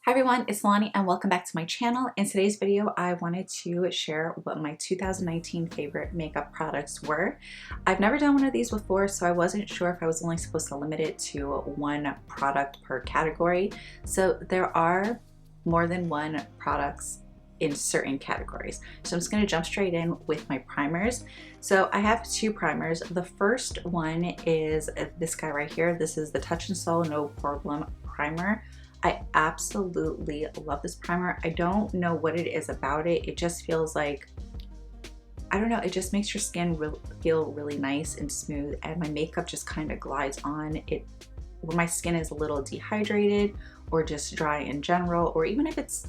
Hi everyone, it's Nalanie and welcome back to my channel. In today's video, I wanted to share what my 2019 favorite makeup products were. I've never done one of these before, so I wasn't sure if I was only supposed to limit it to one product per category. So there are more than one products in certain categories. So I'm just going to jump straight in with my primers. So I have two primers. The first one is this guy right here. This is the Touch and Soul No Problem Primer. I absolutely love this primer. I don't know what it is about it. It just feels like, I don't know, it just makes your skin feel really nice and smooth, and my makeup just kind of glides on it when my skin is a little dehydrated or just dry in general, or even if it's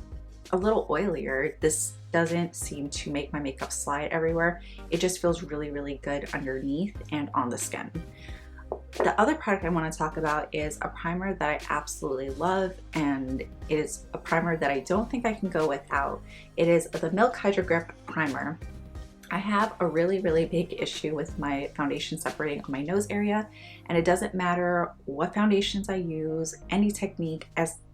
a little oilier. This doesn't seem to make my makeup slide everywhere. It just feels really, really good underneath and on the skin. The other product I want to talk about is a primer that I absolutely love, and it is a primer that I don't think I can go without. It is the Milk Hydro Grip Primer. I have a really, really big issue with my foundation separating on my nose area, and it doesn't matter what foundations I use, any technique,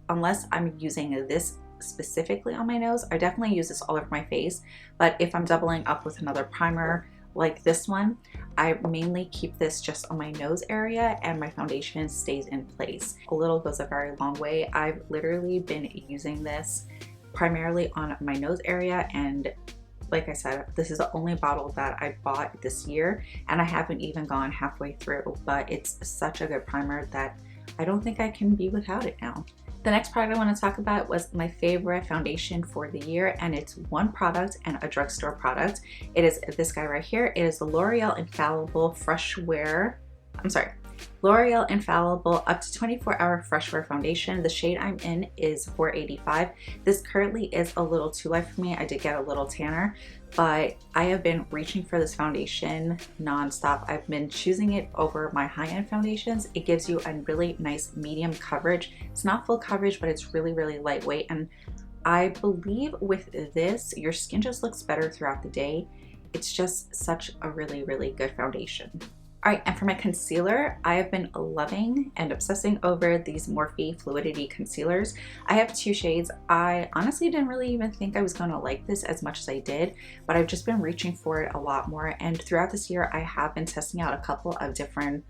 unless I'm using this specifically on my nose. I definitely use this all over my face, but if I'm doubling up with another primer like this one, I mainly keep this just on my nose area and my foundation stays in place. A little goes a very long way. I've literally been using this primarily on my nose area, and like I said, this is the only bottle that I bought this year, and I haven't even gone halfway through, but it's such a good primer that I don't think I can be without it now. The next product I want to talk about was my favorite foundation for the year, and it's one product and a drugstore product. It is this guy right here. It is the L'Oreal Infallible L'Oreal Infallible Up to 24-Hour Fresh Wear Foundation. The shade I'm in is 485. This currently is a little too light for me. I did get a little tanner, but I have been reaching for this foundation nonstop. I've been choosing it over my high-end foundations. It gives you a really nice medium coverage. It's not full coverage, but it's really, really lightweight. And I believe with this, your skin just looks better throughout the day. It's just such a really, really good foundation. All right, and for my concealer, I have been loving and obsessing over these Morphe Fluidity concealers. I have two shades. I honestly didn't really even think I was gonna like this as much as I did, but I've just been reaching for it a lot more. And throughout this year, I have been testing out a couple of different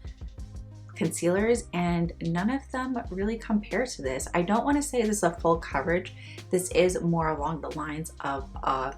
concealers, and none of them really compare to this. I don't wanna say this is a full coverage. This is more along the lines of a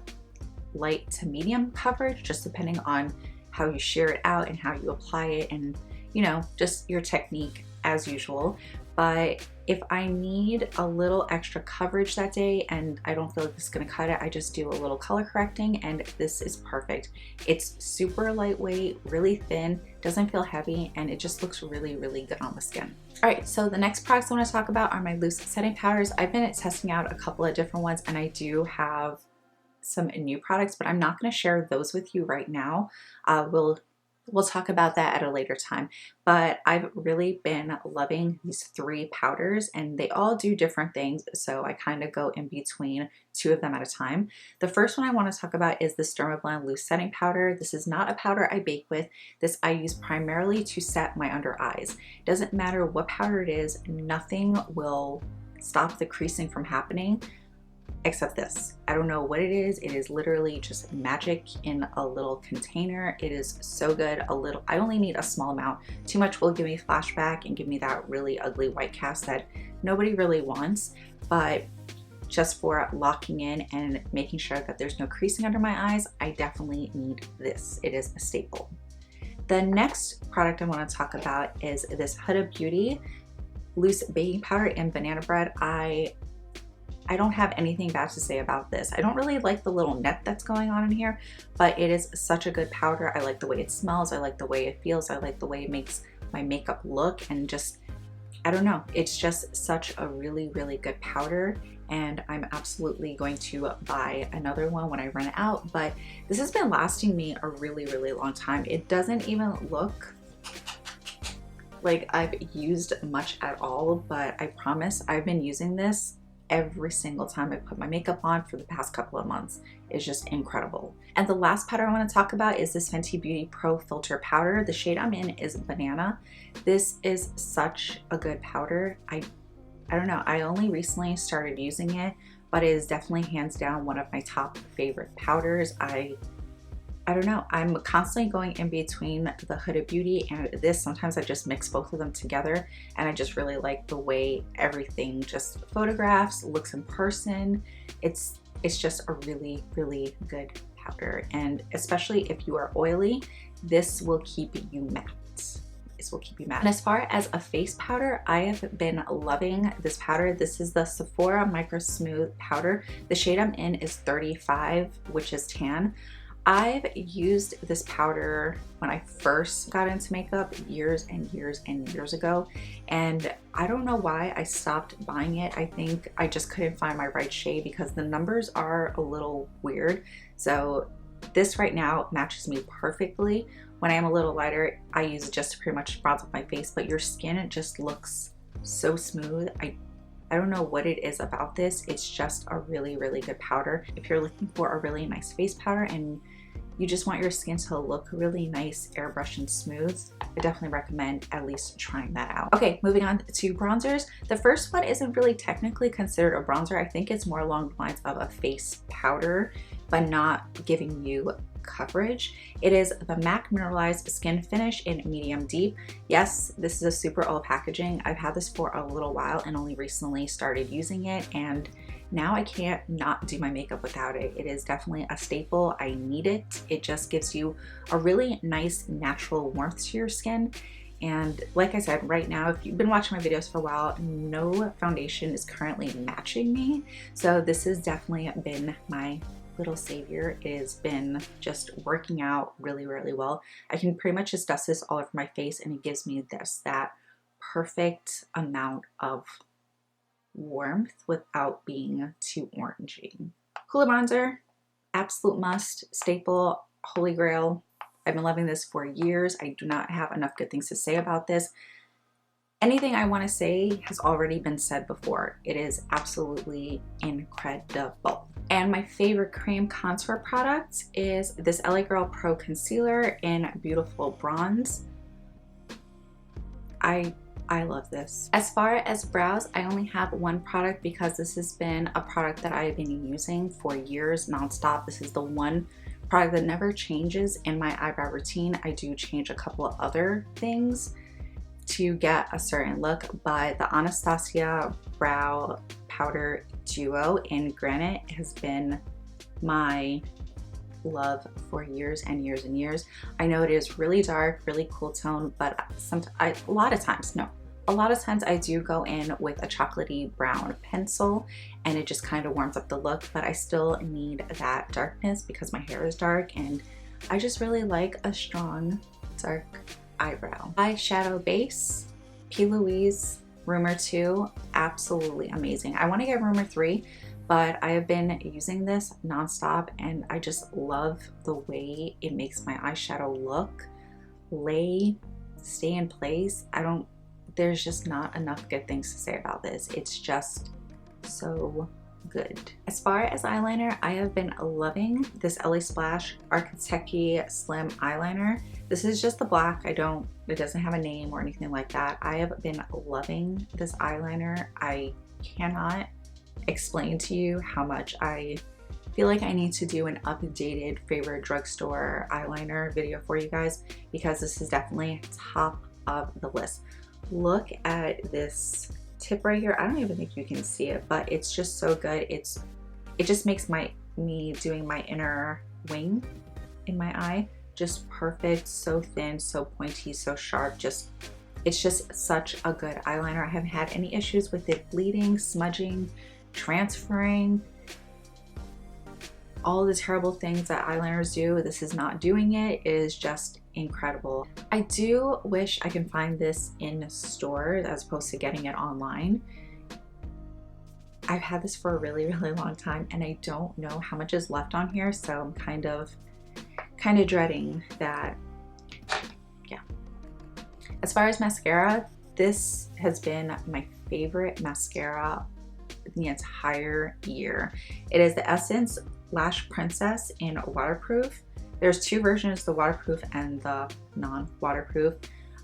light to medium coverage, just depending on how you shear it out and how you apply it, and you know, just your technique as usual. But if I need a little extra coverage that day and I don't feel like this is gonna cut it, I just do a little color correcting, and this is perfect. It's super lightweight, really thin, doesn't feel heavy, and it just looks really, really good on the skin. All right, so the next products I want to talk about are my loose setting powders. I've been testing out a couple of different ones, and I do have some new products, but I'm not going to share those with you right now. We'll talk about that at a later time. But I've really been loving these three powders, and they all do different things, so I kind of go in between two of them at a time. The first one I want to talk about is the Dermablend Loose Setting Powder. This is not a powder I bake with. This I use primarily to set my under eyes. Doesn't matter what powder it is, nothing will stop the creasing from happening except this. I don't know what it is. It is literally just magic in a little container. It is so good. I only need a small amount. Too much will give me flashback and give me that really ugly white cast that nobody really wants. But just for locking in and making sure that there's no creasing under my eyes, I definitely need this. It is a staple. The next product I want to talk about is this Huda Beauty Loose Baking Powder in Banana Bread. I don't have anything bad to say about this. I don't really like the little net that's going on in here, but it is such a good powder. I like the way it smells. I like the way it feels. I like the way it makes my makeup look, and just, I don't know. It's just such a really, really good powder, and I'm absolutely going to buy another one when I run out, but this has been lasting me a really, really long time. It doesn't even look like I've used much at all, but I promise I've been using this every single time I put my makeup on for the past couple of months. Is just incredible. And the last powder I want to talk about is this Fenty Beauty Pro Filter Powder. The shade I'm in is Banana. This is such a good powder. I don't know, I only recently started using it, but it is definitely hands down one of my top favorite powders. I don't know, I'm constantly going in between the Huda Beauty and this. Sometimes I just mix both of them together, and I just really like the way everything just photographs, looks in person. It's just a really, really good powder, and especially if you are oily, this will keep you matte. This will keep you matte. And as far as a face powder, I have been loving this powder. This is the Sephora Micro Smooth Powder. The shade I'm in is 35, which is tan. I've used this powder when I first got into makeup years and years and years ago, and I don't know why I stopped buying it. I think I just couldn't find my right shade because the numbers are a little weird. So this right now matches me perfectly. When I am a little lighter, I use it just to pretty much bronze up my face, but your skin, it just looks so smooth. I don't know what it is about this. It's just a really, really good powder. If you're looking for a really nice face powder and you just want your skin to look really nice, airbrush and smooth, I definitely recommend at least trying that out. Okay, moving on to bronzers. The first one isn't really technically considered a bronzer. I think it's more along the lines of a face powder, but not giving you coverage. It is the MAC Mineralized Skin Finish in Medium Deep. Yes, this is a super old packaging. I've had this for a little while and only recently started using it, and now I can't not do my makeup without it. It is definitely a staple. I need it. It just gives you a really nice natural warmth to your skin. And like I said, right now, if you've been watching my videos for a while, no foundation is currently matching me. So this has definitely been my little savior. It has been just working out really, really well. I can pretty much just dust this all over my face and it gives me that perfect amount of warmth without being too orangey. Cooler bronzer, absolute must, staple, holy grail. I've been loving this for years. I do not have enough good things to say about this. Anything I want to say has already been said before. It is absolutely incredible. And my favorite cream contour product is this LA Girl Pro Concealer in Beautiful Bronze. I love this. As far as brows, I only have one product because this has been a product that I've been using for years nonstop. This is the one product that never changes in my eyebrow routine. I do change a couple of other things to get a certain look, but the Anastasia Brow Powder Duo in Granite has been my love for years and years and years. I know it is really dark, really cool tone, but a lot of times I do go in with a chocolatey brown pencil and it just kind of warms up the look, but I still need that darkness because my hair is dark and I just really like a strong dark eyebrow. Eyeshadow base, P. Louise Rumor 2, absolutely amazing. I want to get Rumor 3, but I have been using this nonstop and I just love the way it makes my eyeshadow look, stay in place. There's just not enough good things to say about this. It's just so good. As far as eyeliner, I have been loving this LA Splash Architecture Slim Eyeliner. This is just the black. It doesn't have a name or anything like that. I have been loving this eyeliner. I cannot explain to you how much I feel like I need to do an updated favorite drugstore eyeliner video for you guys because this is definitely top of the list. Look at this tip right here. I don't even think you can see it, but it's just so good. It just makes me doing my inner wing in my eye just perfect, so thin, so pointy, so sharp. It's just such a good eyeliner. I haven't had any issues with it bleeding, smudging, transferring, all the terrible things that eyeliners do. This is not doing it. It is just incredible. I do wish I can find this in stores as opposed to getting it online. I've had this for a really, really long time and I don't know how much is left on here, so I'm kind of dreading that. Yeah. As far as mascara, this has been my favorite mascara the entire year. It is the Essence Lash Princess in Waterproof. There's two versions, the waterproof and the non-waterproof.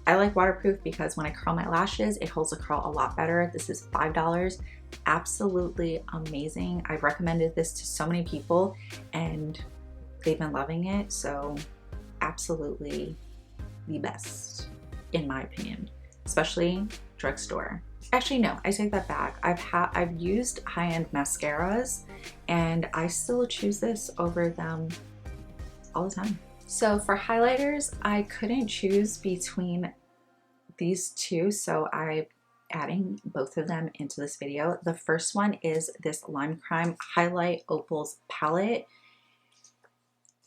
I like waterproof because when I curl my lashes, it holds the curl a lot better. This is $5. Absolutely amazing. I've recommended this to so many people and they've been loving it. So absolutely the best in my opinion, especially drugstore. Actually, no, I take that back. I've used high-end mascaras and I still choose this over them all the time. So for highlighters, I couldn't choose between these two, so I'm adding both of them into this video. The first one is this Lime Crime Highlight Opals palette.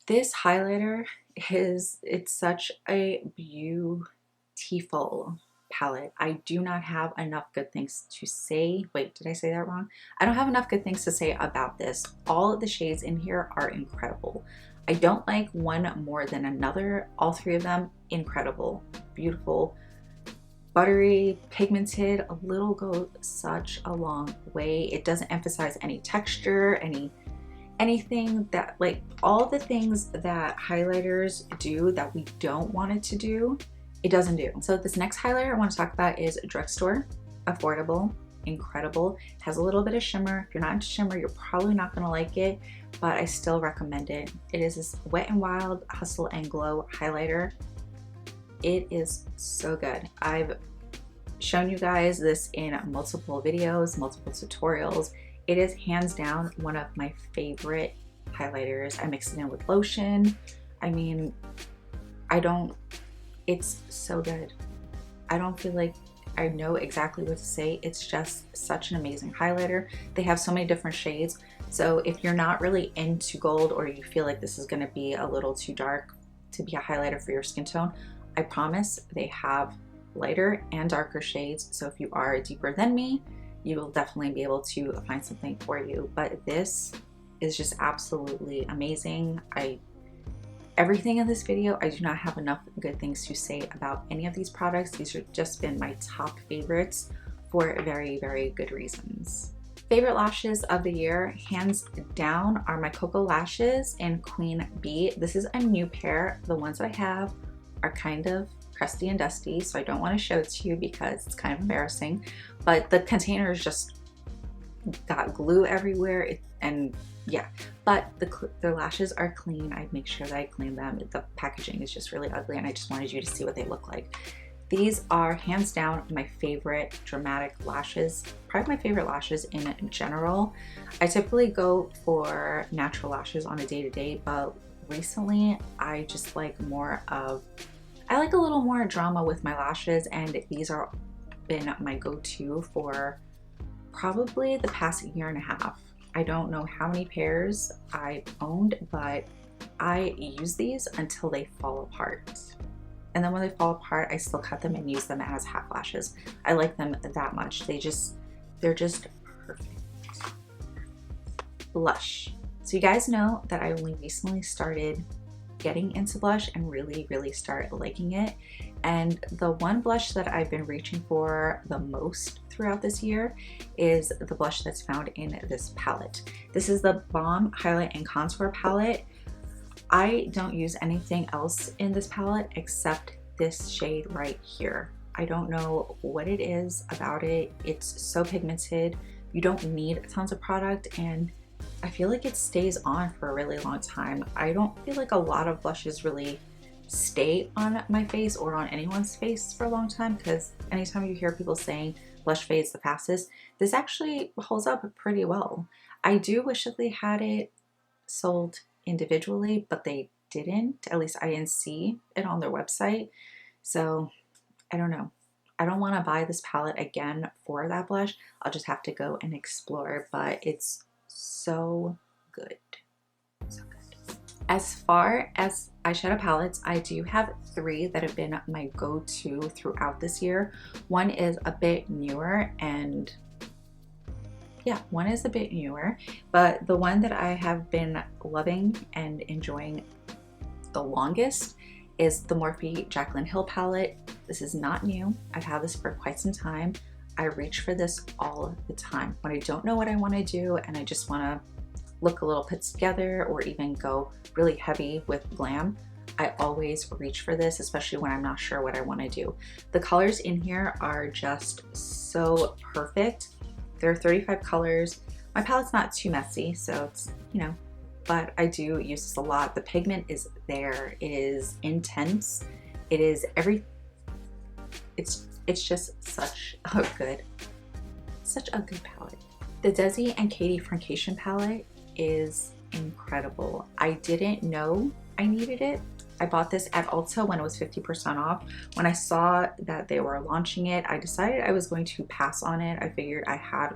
This highlighter it's such a beautiful palette. I do not have enough good things to say. Wait, did I say that wrong? I don't have enough good things to say about this. All of the shades in here are incredible. I don't like one more than another. All three of them, incredible, beautiful, buttery, pigmented. A little goes such a long way. It doesn't emphasize any texture, anything that, like, all the things that highlighters do that we don't want it to do, it doesn't do. So this next highlighter I want to talk about is Drugstore. Affordable, incredible. It has a little bit of shimmer. If you're not into shimmer, you're probably not going to like it, but I still recommend it. It is this Wet n Wild Hustle and Glow highlighter. It is so good. I've shown you guys this in multiple videos, multiple tutorials. It is hands down one of my favorite highlighters. I mix it in with lotion. I mean, it's so good. I don't feel like I know exactly what to say. It's just such an amazing highlighter. They have so many different shades. So if you're not really into gold or you feel like this is gonna be a little too dark to be a highlighter for your skin tone, I promise they have lighter and darker shades. So if you are deeper than me, you will definitely be able to find something for you. But this is just absolutely amazing. Everything in this video, I do not have enough good things to say about any of these products. These have just been my top favorites for very, very good reasons. Favorite lashes of the year, hands down, are my Cocoa Lashes and Queen Bee. This is a new pair. The ones that I have are kind of crusty and dusty, so I don't want to show it to you because it's kind of embarrassing. But the containers just got glue everywhere, and yeah, but the lashes are clean. I make sure that I clean them. The packaging is just really ugly and I just wanted you to see what they look like. These are hands down my favorite dramatic lashes, probably my favorite lashes in general. I typically go for natural lashes on a day-to-day, but recently I just like I like a little more drama with my lashes, and these are been my go-to for probably the past year and a half. I don't know how many pairs I've owned, but I use these until they fall apart. And then when they fall apart, I still cut them and use them as half lashes. I like them that much. They're just perfect. Blush. So you guys know that I only recently started getting into blush and really start liking it. And the one blush that I've been reaching for the most throughout this year is the blush that's found in this palette. This is the Balm Highlight and Contour palette. I don't use anything else in this palette except this shade right here. I don't know what it is about it. It's so pigmented. You don't need tons of product, and I feel like it stays on for a really long time. I don't feel like a lot of blushes really stay on my face or on anyone's face for a long time, because anytime you hear people saying blush fades the fastest, this actually holds up pretty well. I do wish that they had it sold individually, but they didn't. At least I didn't see it on their website. So I don't know. I don't want to buy this palette again for that blush. I'll just have to go and explore, but it's so good. So good. As far as eyeshadow palettes, I do have 3 that have been my go-to throughout this year. One is a bit newer, and yeah, one is a bit newer, but the one that I have been loving and enjoying the longest is the Morphe Jaclyn Hill palette. This is not new. I've had this for quite some time. I reach for this all the time when I don't know what I want to do and I just want to look a little put together or even go really heavy with glam. I always reach for this, especially when I'm not sure what I want to do. The colors in here are just so perfect. There are 35 colors. My palette's not too messy, so it's, you know, but I do use this a lot. The pigment is there. It is intense. It is it's just such a good palette. The Desi and Katie Francation palette is incredible. I didn't know I needed it. I bought this at Ulta when it was 50% off. When I saw that they were launching it, I decided I was going to pass on it. I figured I had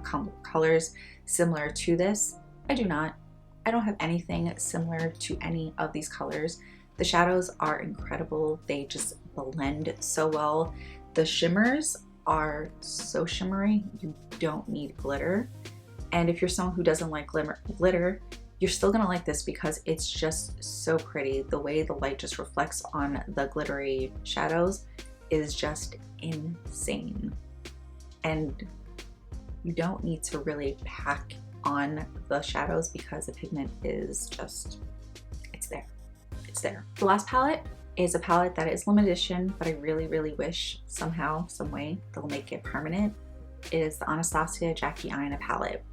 colors similar to this. I do not. I don't have anything similar to any of these colors. The shadows are incredible. They just blend so well. The shimmers are so shimmery. You don't need glitter. And if you're someone who doesn't like glitter, you're still gonna like this because it's just so pretty. The way the light just reflects on the glittery shadows is just insane. And you don't need to really pack on the shadows because the pigment is just, it's there. It's there. The last palette is a palette that is limited edition, but I really, really wish somehow, some way, they'll make it permanent. It is the Anastasia Jackie Aina palette.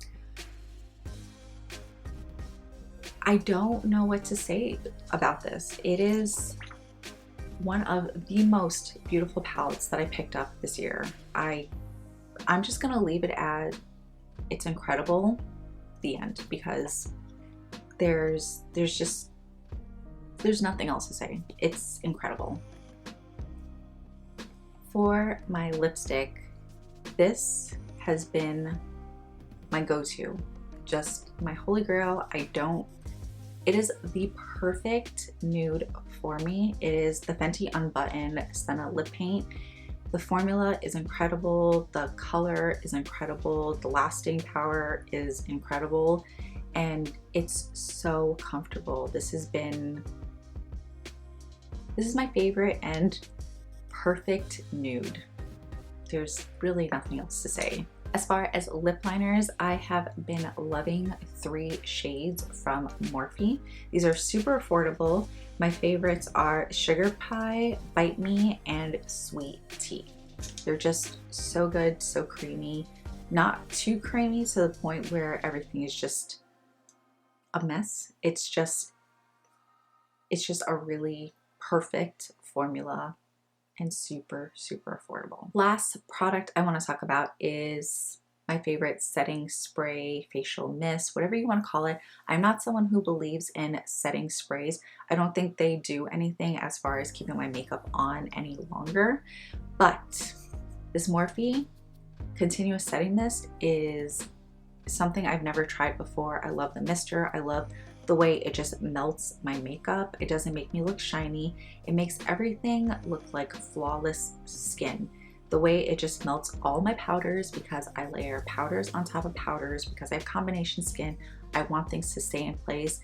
I don't know what to say about this. It is one of the most beautiful palettes that I picked up this year. I'm just gonna leave it at it's incredible, the end, because there's nothing else to say. It's incredible. For my lipstick, this has been my go-to, just my holy grail. It is the perfect nude for me. It is the Fenty Unbuttoned Senna Lip Paint. The formula is incredible. The color is incredible. The lasting power is incredible. And it's so comfortable. This is my favorite and perfect nude. There's really nothing else to say. As far as lip liners, I have been loving 3 shades from Morphe. These are super affordable. My favorites are Sugar Pie, Bite Me, and Sweet Tea. They're just so good, so creamy. Not too creamy to the point where everything is just a mess. It's just a really perfect formula and super, super affordable. Last product I want to talk about is my favorite setting spray, facial mist, whatever you want to call it. I'm not someone who believes in setting sprays. I don't think they do anything as far as keeping my makeup on any longer. But this Morphe Continuous Setting Mist is something I've never tried before. I love the mister. I love the way it just melts my makeup. It doesn't make me look shiny. It makes everything look like flawless skin. The way it just melts all my powders, because I layer powders on top of powders, because I have combination skin. I want things to stay in place.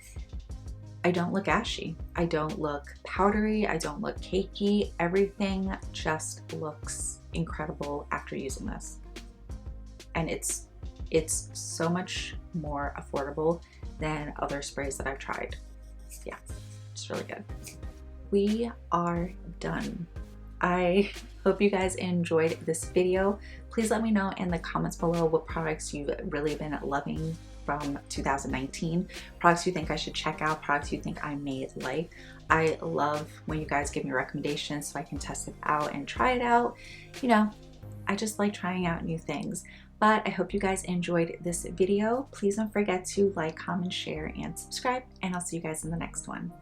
I don't look ashy. I don't look powdery. I don't look cakey. Everything just looks incredible after using this. And it's so much more affordable than other sprays that I've tried. Yeah, it's really good. We are done. I hope you guys enjoyed this video. Please let me know in the comments below what products you've really been loving from 2019, products you think I should check out, products you think I may like. I love when you guys give me recommendations so I can test it out and try it out. You know, I just like trying out new things. But I hope you guys enjoyed this video. Please don't forget to like, comment, share, and subscribe, and I'll see you guys in the next one.